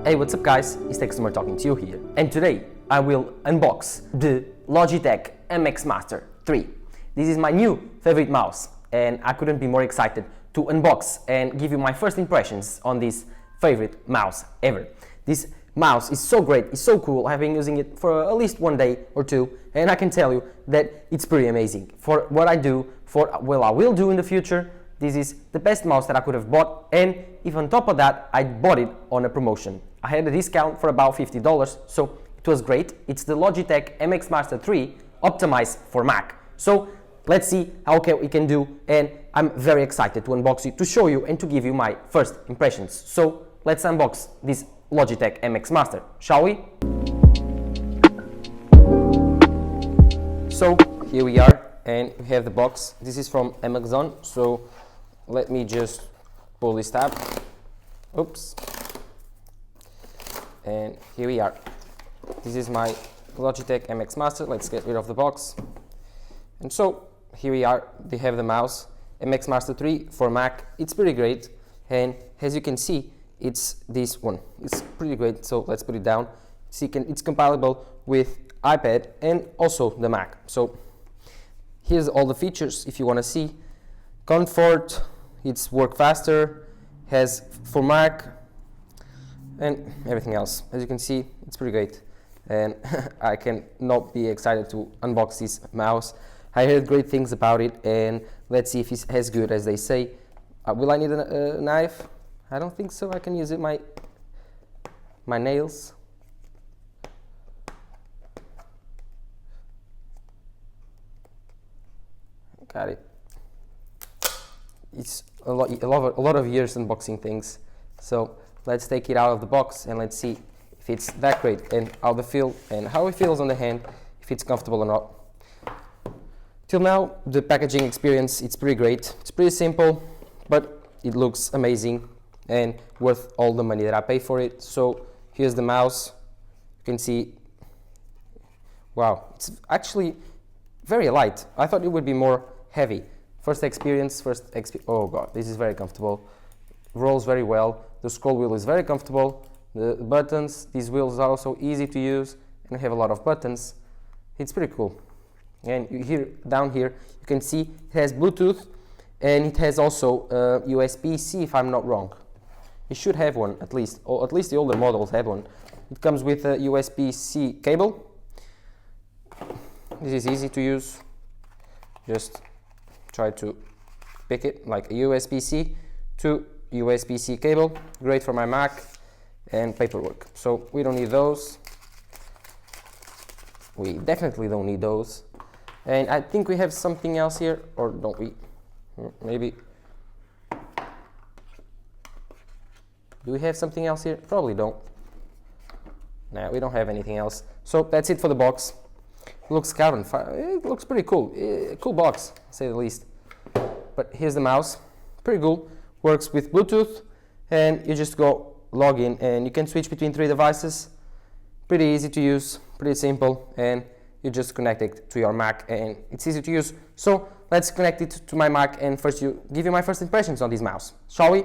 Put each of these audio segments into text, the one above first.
Hey, what's up guys, it's Customer talking to you here, and today I will unbox the Logitech MX Master 3. This is my new favorite mouse and I couldn't be more excited to unbox and give you my first impressions on this favorite mouse ever. This mouse is so great, it's so cool. I've been using it for at least one day or two and I can tell you that it's pretty amazing. For what I do, for what I will do in the future, this is the best mouse that I could have bought, and if on top of that I bought it on a promotion. I had a discount for about $50, so it was great. It's the Logitech MX Master 3 optimized for Mac. So let's see how we can do, and I'm very excited to unbox it, to show you and to give you my first impressions. So let's unbox this Logitech MX Master, shall we? So here we are, and we have the box. This is from Amazon, so let me just pull this tab. Oops. And here we are. This is my Logitech MX Master. Let's get rid of the box. And so here we are. They have the mouse MX Master 3 for Mac. It's pretty great, and as you can see, it's this one. It's pretty great. So let's put it down. See, it's compatible with iPad and also the Mac. So here's all the features if you want to see. Comfort, it's work faster, has for Mac, and everything else. As you can see, it's pretty great, and I can not be excited to unbox this mouse. I heard great things about it, and let's see if it's as good as they say. Will I need a knife? I don't think so. I can use it my nails. Got it. It's a lot of years unboxing things, so let's take it out of the box and let's see if it's that great and how it feels on the hand, if it's comfortable or not. Till now, the packaging experience, it's pretty great. It's pretty simple, but it looks amazing and worth all the money that I pay for it. So here's the mouse. You can see, wow, it's actually very light. I thought it would be more heavy. Oh god, this is very comfortable. Rolls very well. The scroll wheel is very comfortable. The buttons, these wheels are also easy to use and have a lot of buttons. It's pretty cool. And down here you can see it has Bluetooth, and it has also USB-C if I'm not wrong. It should have one, at least, or at least the older models had one. It comes with a USB-C cable. This is easy to use. Just try to pick it like a USB-C to USB-C cable. Great for my Mac and paperwork. So we don't need those. We definitely don't need those. And I think we have something else here, or don't we? Maybe. Do we have something else here? Probably don't. Nah, we don't have anything else. So that's it for the box. Looks carbon fiber. It looks pretty cool. Cool box, to say the least. But here's the mouse. Pretty cool. Works with Bluetooth, and you just go log in, and you can switch between 3 devices. Pretty easy to use, pretty simple, and you just connect it to your Mac, and it's easy to use. So let's connect it to my Mac, and first give you my first impressions on this mouse, shall we?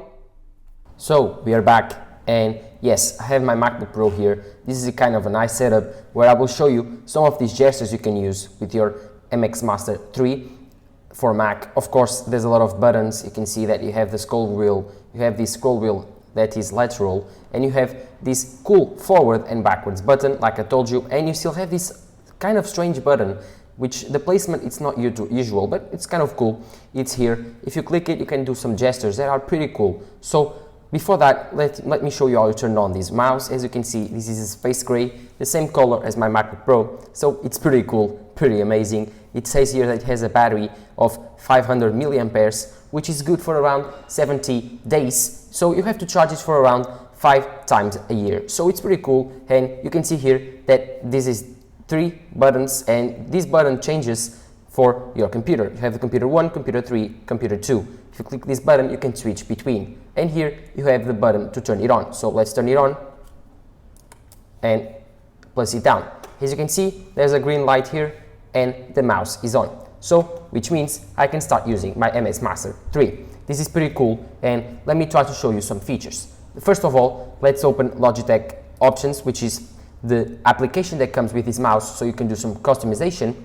So we are back, and yes, I have my MacBook Pro here. This is a kind of a nice setup where I will show you some of these gestures you can use with your MX Master 3 for Mac. Of course, there's a lot of buttons. You can see that you have the scroll wheel, you have this scroll wheel that is lateral, and you have this cool forward and backwards button, like I told you, and you still have this kind of strange button, which the placement, it's not usual, but it's kind of cool. It's here. If you click it, you can do some gestures that are pretty cool. So before that, let me show you how you turn on this mouse. As you can see, this is space gray, the same color as my MacBook Pro, so it's pretty cool, pretty amazing. It says here that it has a battery of 500 milliamperes, which is good for around 70 days. So you have to charge it for around 5 times a year. So it's pretty cool, and you can see here that this is 3 buttons, and this button changes for your computer. You have the computer 1, computer 3, computer 2. If you click this button, you can switch between. And here you have the button to turn it on. So let's turn it on and place it down. As you can see, there's a green light here and the mouse is on. So, which means I can start using my MX Master 3. This is pretty cool, and let me try to show you some features. First of all, let's open Logitech Options, which is the application that comes with this mouse, so you can do some customization.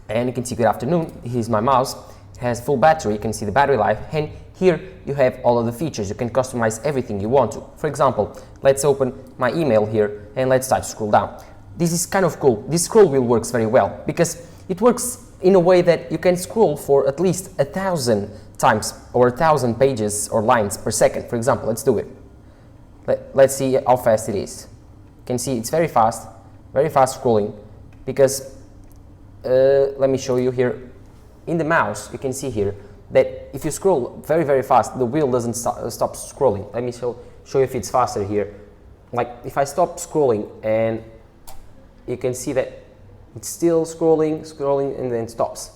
And you can see, good afternoon, here's my mouse. It has full battery, you can see the battery life, and here you have all of the features. You can customize everything you want to. For example, let's open my email here and let's try to scroll down. This is kind of cool. This scroll wheel works very well because it works in a way that you can scroll for at least 1,000 times or 1,000 pages or lines per second. For example, let's do it. Let's see how fast it is. You can see it's very fast scrolling because let me show you here. In the mouse, you can see here that if you scroll very fast, the wheel doesn't stop scrolling. Let me show you if it's faster here. Like if I stop scrolling, and you can see that it's still scrolling and then stops.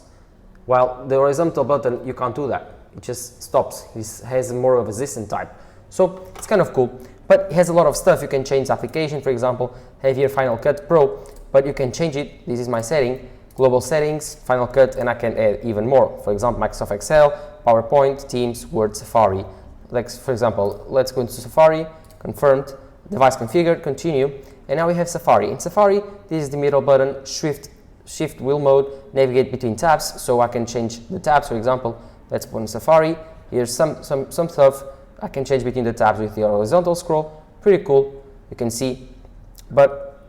While the horizontal button, you can't do that. It just stops. It has more of a resistant type. So it's kind of cool, but it has a lot of stuff. You can change the application, for example, have here Final Cut Pro, but you can change it. This is my setting, global settings, Final Cut, and I can add even more. For example, Microsoft Excel, PowerPoint, Teams, Word, Safari. Like for example, let's go into Safari, confirmed, device configured, continue, and now we have Safari. In Safari, this is the middle button, shift wheel mode, navigate between tabs, so I can change the tabs. For example, let's put in Safari. Here's some stuff. I can change between the tabs with the horizontal scroll. Pretty cool, you can see. But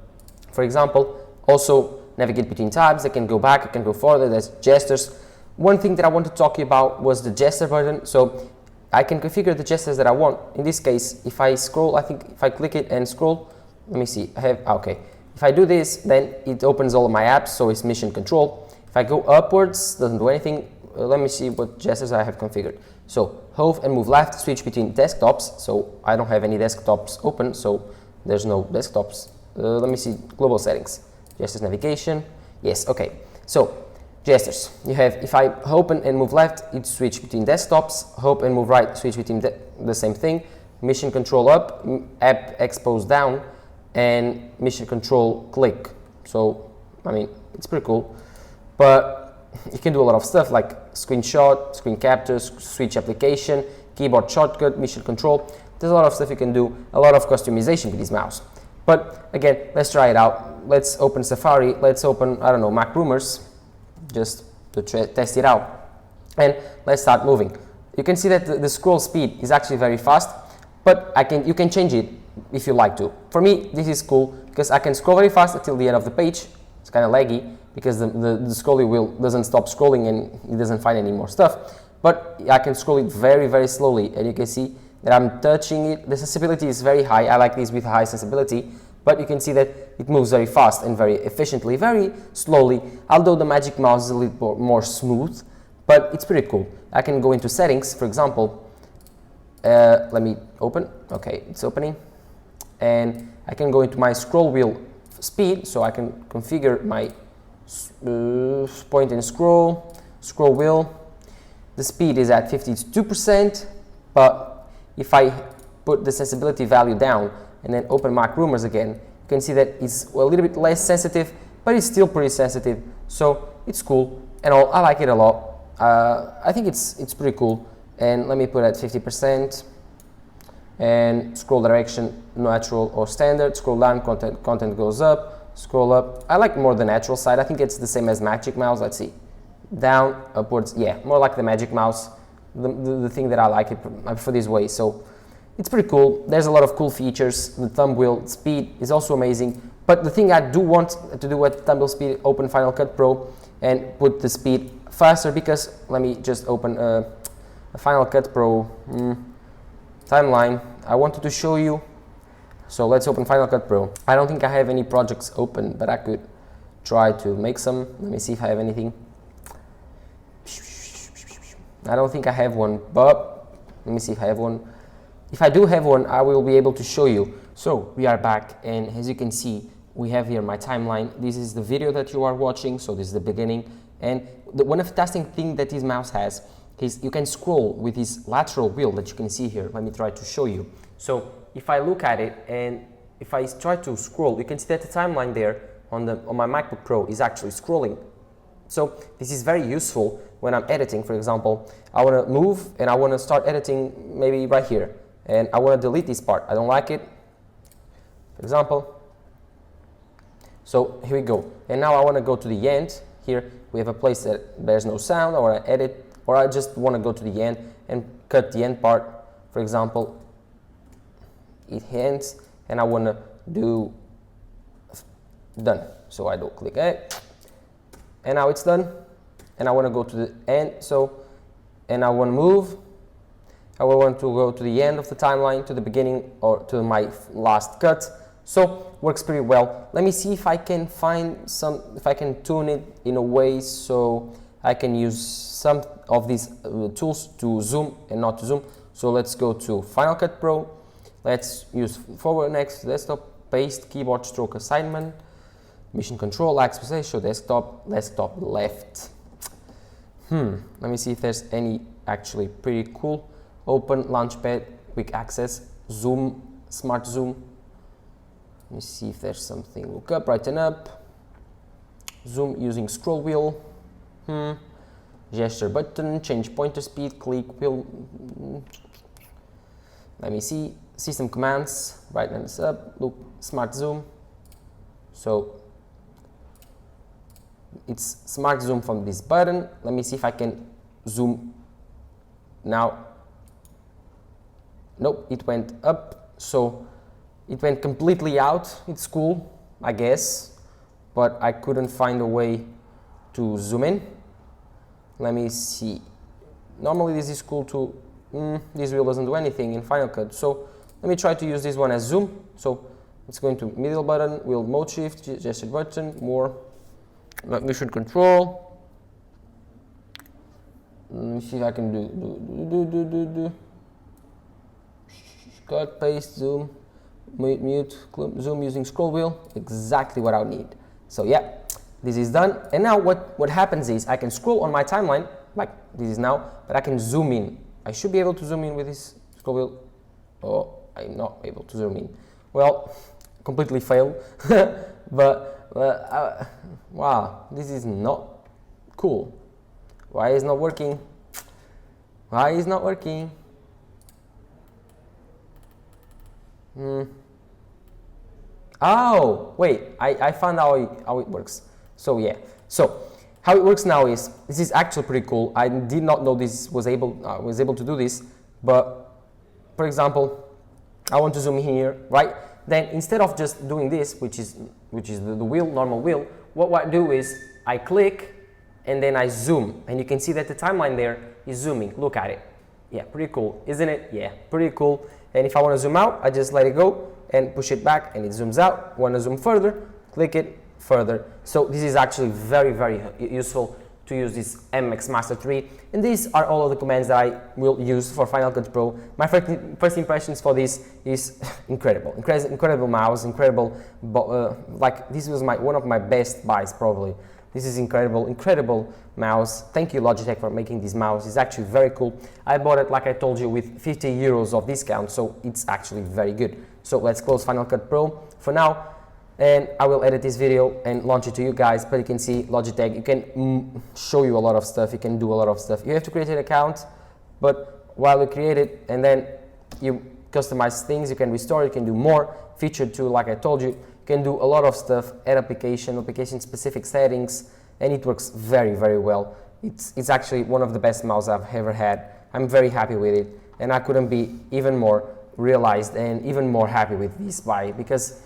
for example, also navigate between tabs. I can go back, I can go forward. There's gestures. One thing that I want to talk about was the gesture button. So I can configure the gestures that I want. In this case, if I scroll, I think if I click it and scroll, let me see, I have, okay. If I do this, then it opens all of my apps, so it's mission control. If I go upwards, doesn't do anything. Let me see what gestures I have configured. So hold and move left, switch between desktops. So I don't have any desktops open, so there's no desktops. Let me see, global settings, gestures navigation. Yes, okay. So gestures, you have, if I open and move left, it switch between desktops. Hope and move right, switch between the same thing. Mission control up, app expose down, and mission control click. So I mean, it's pretty cool, but you can do a lot of stuff like screenshot, screen captures, switch application, keyboard shortcut, mission control. There's a lot of stuff you can do, a lot of customization with this mouse. But again, let's try it out. Let's open Safari, let's open, I don't know, Mac Rumors, just to test it out. And let's start moving. You can see that the scroll speed is actually very fast, but you can change it if you like to. For me, this is cool because I can scroll very fast until the end of the page. It's kind of laggy because the scrolling wheel doesn't stop scrolling and it doesn't find any more stuff. But I can scroll it very slowly, and you can see that I'm touching it. The sensibility is very high. I like this with high sensibility, but you can see that it moves very fast and very efficiently, very slowly, although the Magic Mouse is a little more smooth, but it's pretty cool. I can go into settings, for example. Let me open. Okay, it's opening. And I can go into my scroll wheel speed, so I can configure my point and scroll wheel. The speed is at 52%, but if I put the sensibility value down and then open Mac Rumors again, you can see that it's a little bit less sensitive, but it's still pretty sensitive, so it's cool and all. I like it a lot. I think it's pretty cool. And let me put at 50%. And scroll direction, natural or standard. Scroll down, content goes up. Scroll up. I like more the natural side. I think it's the same as Magic Mouse. Let's see. Down, upwards. Yeah, more like the Magic Mouse. The thing that I like it, I prefer this way. So it's pretty cool. There's a lot of cool features. The thumb wheel speed is also amazing. But the thing I do want to do at thumb wheel speed, open Final Cut Pro and put the speed faster, because let me just open a Final Cut Pro timeline. I wanted to show you, so let's open Final Cut Pro. I don't think I have any projects open, but I could try to make some. Let me see if I have anything. I don't think I have one, but let me see if I have one. If I do have one, I will be able to show you. So we are back, and as you can see, we have here my timeline. This is the video that you are watching, so this is the beginning. And one fantastic thing that this mouse has is you can scroll with this lateral wheel that you can see here. Let me try to show you. So if I look at it and if I try to scroll, you can see that the timeline there on my MacBook Pro is actually scrolling. So this is very useful when I'm editing. For example, I want to move and I want to start editing maybe right here. and I want to delete this part. I don't like it, for example. So here we go. And now I want to go to the end. Here we have a place that there's no sound. I want to edit, or I just want to go to the end and cut the end part. For example, it ends, and I want to do done. So I do click it, and now it's done. And I want to go to the end. And I want to move. I want to go to the end of the timeline, to the beginning, or to my last cut. So works pretty well. Let me see if I can find if I can tune it in a way so I can use some of these tools to zoom and not to zoom. So let's go to Final Cut Pro. Let's use forward, next, desktop, paste, keyboard stroke assignment, mission control, access, show desktop, left. Let me see if there's any actually pretty cool. Open, launchpad, quick access, zoom, smart zoom. Let me see if there's something. Look up, brighten up, zoom using scroll wheel, gesture button, change pointer speed, click wheel. Let me see, system commands, brightness up, look, smart zoom. So it's smart zoom from this button. Let me see if I can zoom now. Nope, it went up, so it went completely out. It's cool, I guess, but I couldn't find a way to zoom in. Let me see. Normally this is cool to, this wheel doesn't do anything in Final Cut, so let me try to use this one as zoom. So it's going to middle button, wheel mode shift, gesture button, more, mission control. Let me see if I can do. Cut, paste, zoom, mute, zoom using scroll wheel, exactly what I would need. So yeah, this is done. And now what happens is I can scroll on my timeline, like this is now, but I can zoom in. I should be able to zoom in with this scroll wheel. Oh, I'm not able to zoom in. Well, completely failed, but wow, this is not cool. Why is not working? Why is not working? Oh, wait, I found how it works. So yeah, so how it works now is, this is actually pretty cool. I did not know this was able to do this, but for example, I want to zoom in here, right? Then instead of just doing this, which is the wheel, normal wheel, what I do is I click and then I zoom, and you can see that the timeline there is zooming. Look at it. Yeah, pretty cool, isn't it? Yeah, pretty cool. And if I want to zoom out, I just let it go and push it back and it zooms out. Want to zoom further, click it further. So this is actually very, very useful to use this MX Master 3. And these are all of the commands that I will use for Final Cut Pro. My first impressions for this is incredible. Incredible mouse, incredible, like this was one of my best buys probably. This is incredible mouse. Thank you Logitech for making this mouse. It's actually very cool. I bought it, like I told you, with 50 euros of discount, so it's actually very good. So let's close Final Cut Pro for now, and I will edit this video and launch it to you guys. But you can see Logitech, you can show you a lot of stuff, you can do a lot of stuff. You have to create an account, but while you create it and then you customize things, you can restore, you can do more. Featured too, like I told you, can do a lot of stuff, add application specific settings, and it works very, very well. It's actually one of the best mouse I've ever had. I'm very happy with it, and I couldn't be even more realized and even more happy with this buy, because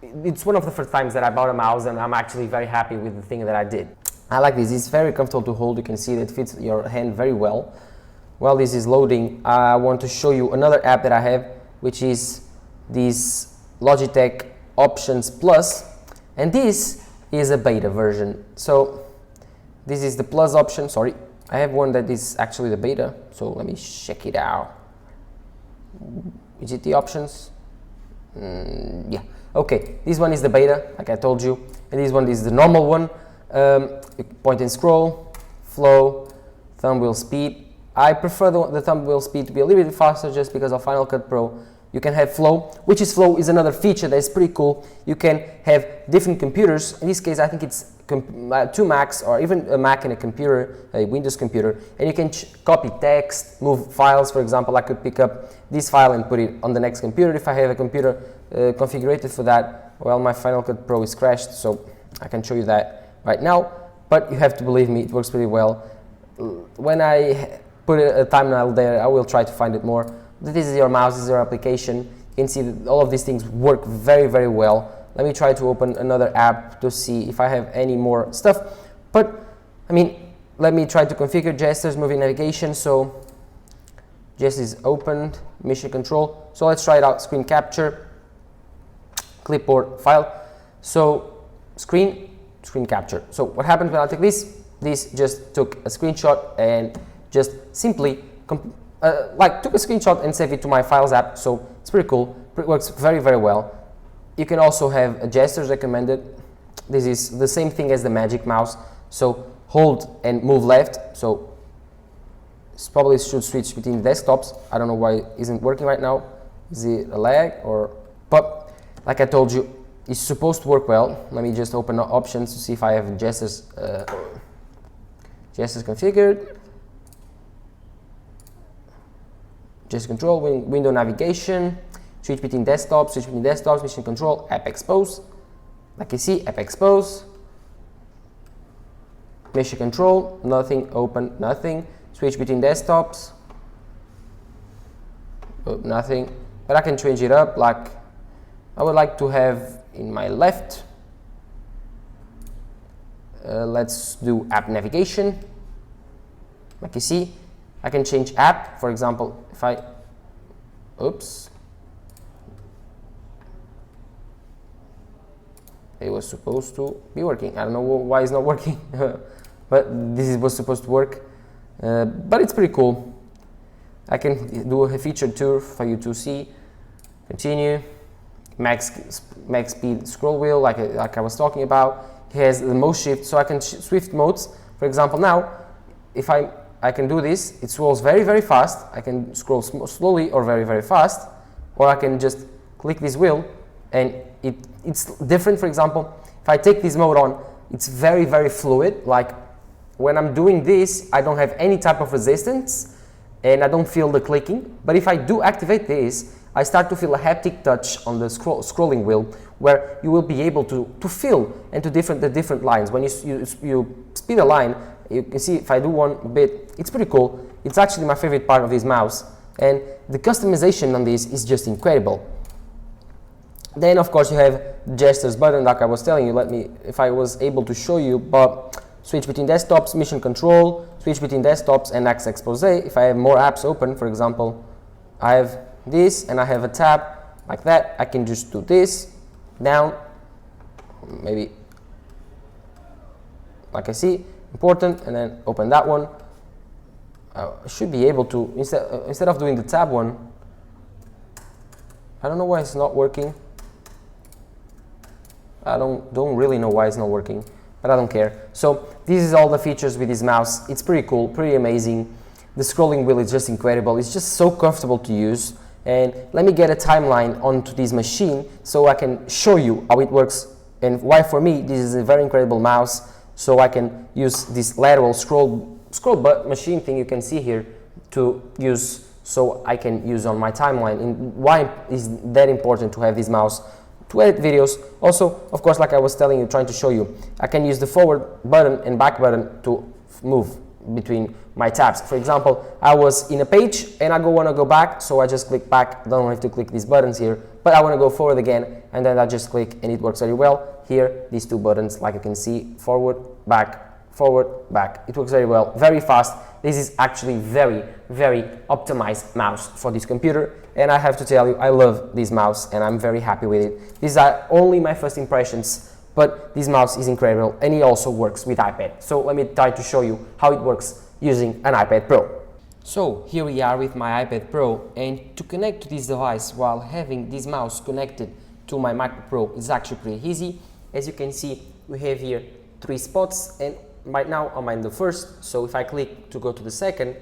it's one of the first times that I bought a mouse and I'm actually very happy with the thing that I did. I like this. It's very comfortable to hold. You can see that it fits your hand very well. While this is loading, I want to show you another app that I have, which is this Logitech Options Plus, and this is a beta version. So this is the plus option. Sorry, I have one that is actually the beta, so let me check it out. Is it the options? Yeah, okay, this one is the beta, like I told you, and this one is the normal one. Point and scroll, flow, thumb wheel speed. I prefer the thumb wheel speed to be a little bit faster just because of Final Cut Pro. You can have flow, which is another feature that is pretty cool. You can have different computers. In this case, I think it's two Macs, or even a Mac and a computer, a Windows computer, and you can copy text, move files. For example, I could pick up this file and put it on the next computer if I have a computer configured for that. Well, my Final Cut Pro is crashed, so I can show you that right now, but you have to believe me, it works pretty well. When I put a thumbnail there, I will try to find it more. This is your mouse, this is your application. You can see that all of these things work very, very well. Let me try to open another app to see if I have any more stuff. But, I mean, let me try to configure gestures, moving navigation. So, gestures is opened, mission control. So let's try it out, screen capture, clipboard file. So, screen capture. So what happens when I take this? This just took a screenshot and just simply took a screenshot and saved it to my Files app. So it's pretty cool. It works very, very well. You can also have a gestures recommended. This is the same thing as the Magic Mouse. So hold and move left. So this probably should switch between desktops. I don't know why it isn't working right now. Is it a lag or? But like I told you, it's supposed to work well. Let me just open the options to see if I have gestures configured. Gesture control, window navigation, switch between desktops, mission control, app expose. Like you see, app expose, mission control, nothing, open, nothing, switch between desktops, nothing. But I can change it up, like I would like to have in my left. Let's do app navigation. Like you see, I can change app. For example, if I, it was supposed to be working. I don't know why it's not working, but this was supposed to work. But it's pretty cool. I can do a featured tour for you to see. Continue. Max speed scroll wheel, like I was talking about. It has the mode shift, so I can shift modes. For example, now if I can do this, it scrolls very, very fast. I can scroll slowly or very, very fast, or I can just click this wheel and it's different. For example, if I take this mode on, it's very, very fluid. Like when I'm doing this, I don't have any type of resistance and I don't feel the clicking. But if I do activate this, I start to feel a haptic touch on the scrolling wheel, where you will be able to feel and the different lines. When you speed a line, you can see if I do one bit, it's pretty cool. It's actually my favorite part of this mouse, and the customization on this is just incredible. Then of course you have the gestures button, like I was telling you. Let me, if I was able to show you, but switch between desktops, mission control, switch between desktops, and Access Expose. If I have more apps open, for example, I have this and I have a tab like that, I can just do this down, maybe like I see, important, and then open that one. I should be able to, instead of doing the tab one, I don't know why it's not working. I don't really know why it's not working, but I don't care. So this is all the features with this mouse. It's pretty cool, pretty amazing. The scrolling wheel is just incredible. It's just so comfortable to use. And let me get a timeline onto this machine so I can show you how it works and why for me this is a very incredible mouse. So I can use this lateral scroll machine thing you can see here to use, so I can use on my timeline. And why is that important to have this mouse to edit videos? Also, of course, like I was telling you, trying to show you, I can use the forward button and back button to move between my tabs. For example, I was in a page and I want to go back, so I just click back. Don't have to click these buttons here, but I want to go forward again, and then I just click and it works very well. Here, these two buttons, like you can see, forward, back, it works very well, very fast. This is actually very, very optimized mouse for this computer, and I have to tell you, I love this mouse and I'm very happy with it. These are only my first impressions, but this mouse is incredible, and it also works with iPad. So let me try to show you how it works using an iPad Pro. So here we are with my iPad Pro, and to connect to this device while having this mouse connected to my MacBook Pro is actually pretty easy. As you can see, we have here 3 spots, and right now I'm in the first, so if I click to go to the second,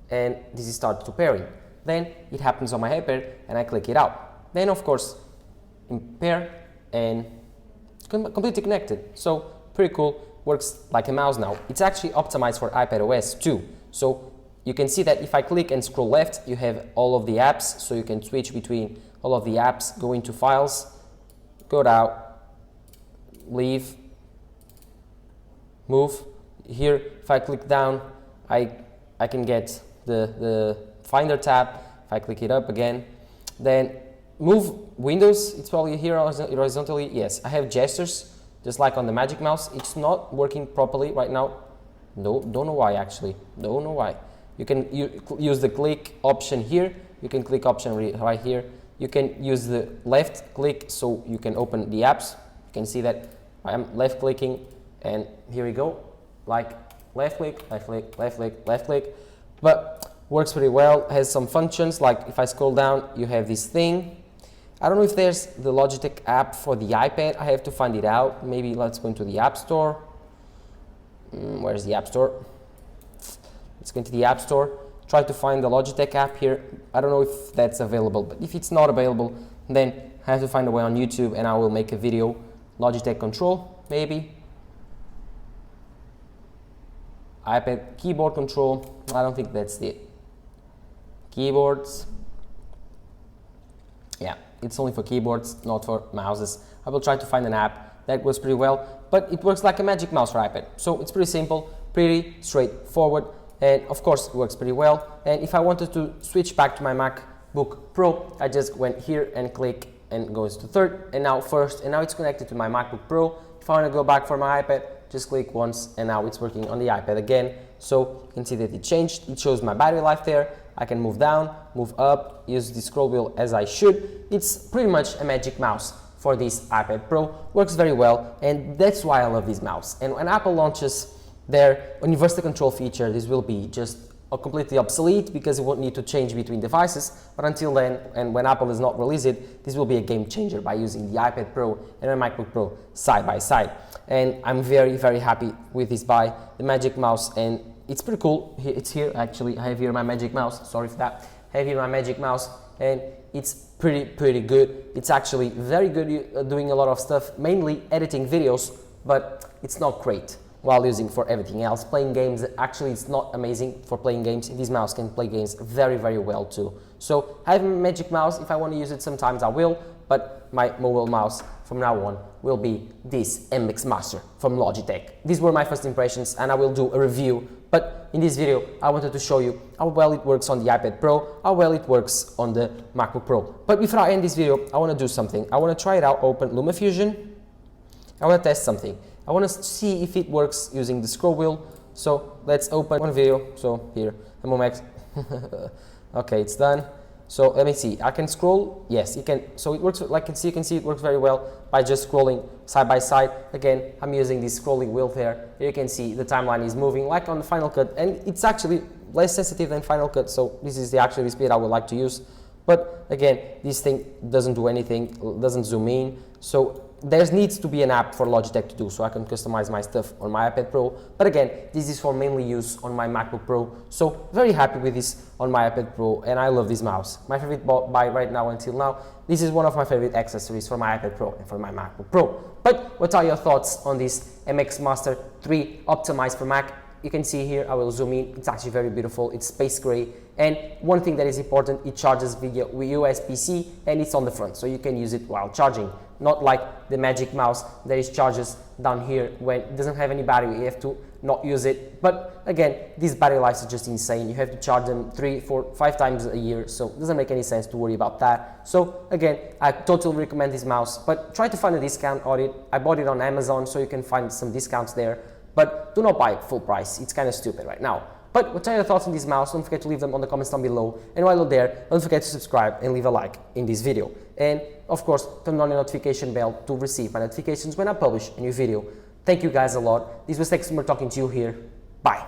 and this starts to pairing, then it happens on my iPad and I click it out. Then of course in pair and completely connected. So pretty cool. works like a mouse now. It's actually optimized for iPad OS too. So you can see that if I click and scroll left, you have all of the apps, so you can switch between all of the apps, go into files, go down, leave, move. Here, if I click down, I can get the Finder tab. If I click it up again, then move windows, it's probably here horizontally. Yes, I have gestures, just like on the Magic Mouse. It's not working properly right now. No, don't know why actually. Don't know why. You can use the click option here. You can click option right here. You can use the left click so you can open the apps. You can see that I am left clicking, and here we go. Like left click, left click, left click, left click. But works pretty well. Has some functions, like if I scroll down, you have this thing. I don't know if there's the Logitech app for the iPad. I have to find it out. Maybe let's go into the App Store. Where's the App Store? Let's go into the App Store. Try to find the Logitech app here. I don't know if that's available, but if it's not available, then I have to find a way on YouTube and I will make a video. Logitech control, maybe. iPad keyboard control. I don't think that's it. Keyboards. Yeah, it's only for keyboards, not for mouses. I will try to find an app that works pretty well, but it works like a Magic Mouse for iPad. So it's pretty simple, pretty straightforward, and of course it works pretty well. And if I wanted to switch back to my MacBook Pro, I just went here and click and goes to third, and now first, and now it's connected to my MacBook Pro. If I want to go back for my iPad, just click once, and now it's working on the iPad again. So you can see that it changed. It shows my battery life there. I can move down, move up, use the scroll wheel as I should. It's pretty much a Magic Mouse for this iPad Pro. Works very well, and that's why I love this mouse. And when Apple launches their universal control feature, this will be just completely obsolete because it won't need to change between devices. But until then, and when Apple does not release it, this will be a game changer by using the iPad Pro and my MacBook Pro side by side. And I'm very, very happy with this buy, the Magic Mouse, and it's pretty cool. It's here actually. I have here my Magic Mouse. Sorry for that. I have here my Magic Mouse, and it's pretty good. It's actually very good doing a lot of stuff, mainly editing videos, but it's not great while using for everything else. Playing games, actually it's not amazing for playing games. This mouse can play games very, very well too. So I have a Magic Mouse. If I want to use it sometimes I will, but my mobile mouse from now on will be this MX Master from Logitech. These were my first impressions, and I will do a review. But in this video, I wanted to show you how well it works on the iPad Pro, how well it works on the MacBook Pro. But before I end this video, I want to do something. I want to try it out, open LumaFusion. I want to test something. I want to see if it works using the scroll wheel. So let's open one video. So here, MMX. Okay, it's done. So let me see. I can scroll. Yes, you can. So it works. Like you can see it works very well by just scrolling side by side. Again, I'm using this scrolling wheel there. Here you can see the timeline is moving like on Final Cut, and it's actually less sensitive than Final Cut. So this is the actual speed I would like to use. But again, this thing doesn't do anything. Doesn't zoom in. So there needs to be an app for Logitech to do, so I can customize my stuff on my iPad Pro. But again, this is for mainly use on my MacBook Pro. So very happy with this on my iPad Pro, and I love this mouse. My favorite buy right now until now. This is one of my favorite accessories for my iPad Pro and for my MacBook Pro. But what are your thoughts on this MX Master 3 optimized for Mac? You can see here, I will zoom in, it's actually very beautiful, it's space gray, and one thing that is important, it charges via USB-C and it's on the front, so you can use it while charging. Not like the Magic Mouse that is charges down here when it doesn't have any battery, you have to not use it. But again, these battery lives are just insane. You have to charge them 3, 4, 5 times a year, so it doesn't make any sense to worry about that. So again, I totally recommend this mouse, but try to find a discount on it. I bought it on Amazon, so you can find some discounts there, but do not buy it full price. It's kind of stupid right now. But what are your thoughts on this mouse? Don't forget to leave them on the comments down below. And while you're there, don't forget to subscribe and leave a like in this video. And of course, turn on the notification bell to receive my notifications when I publish a new video. Thank you guys a lot. This was Texmer talking to you here. Bye.